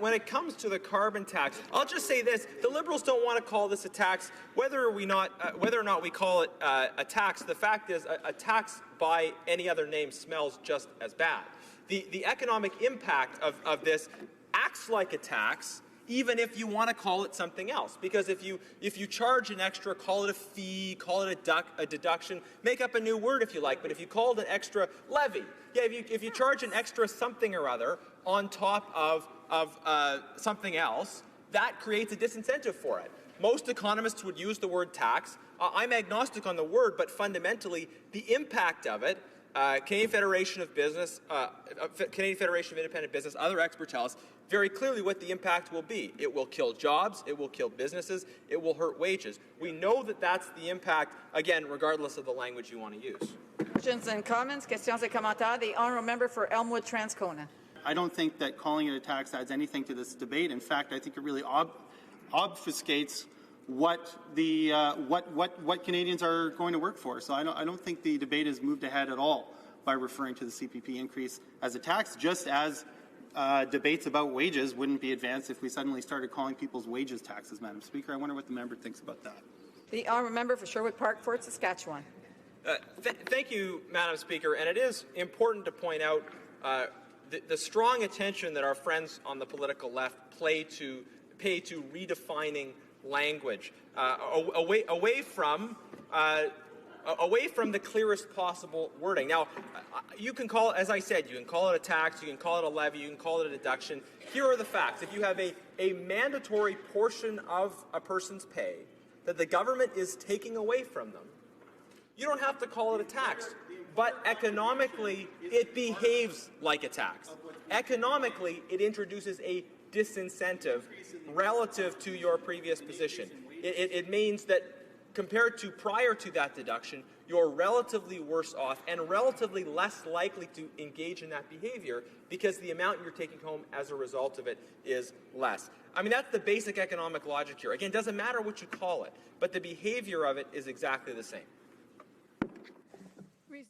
When it comes to the carbon tax, I'll just say this: the Liberals don't want to call this a tax, whether or not we call it a tax. The fact is, a tax by any other name smells just as bad. The economic impact of this acts like a tax, even if you want to call it something else. Because if you charge an extra, call it a fee, call it a deduction, make up a new word if you like. But if you call it an extra levy, if you charge an extra something or other on top of something else, that creates a disincentive for it. Most economists would use the word tax. I'm agnostic on the word, but fundamentally, the impact of it, Canadian Federation of Business, Canadian Federation of Independent Business, other experts tell us very clearly what the impact will be. It will kill jobs, it will kill businesses, it will hurt wages. We know that that's the impact, again, regardless of the language you want to use. Questions and comments, questions et commentaires. The honourable member for Elmwood Transcona. I don't think that calling it a tax adds anything to this debate. In fact, I think it really obfuscates what Canadians are going to work for. So I don't think the debate has moved ahead at all by referring to the CPP increase as a tax, just as debates about wages wouldn't be advanced if we suddenly started calling people's wages taxes, Madam Speaker. I wonder what the member thinks about that. The honourable member for Sherwood Park, Fort Saskatchewan. Thank you, Madam Speaker. And it is important to point out the strong attention that our friends on the political left pay to redefining language away from the clearest possible wording. Now, you can call it, as I said, you can call it a tax, you can call it a levy, you can call it a deduction. Here are the facts. If you have a mandatory portion of a person's pay that the government is taking away from them, you don't have to call it a tax. But economically, it behaves like a tax. Economically, it introduces a disincentive relative to your previous position. It means that compared to prior to that deduction, you're relatively worse off and relatively less likely to engage in that behavior because the amount you're taking home as a result of it is less. I mean, that's the basic economic logic here. Again, it doesn't matter what you call it, but the behavior of it is exactly the same.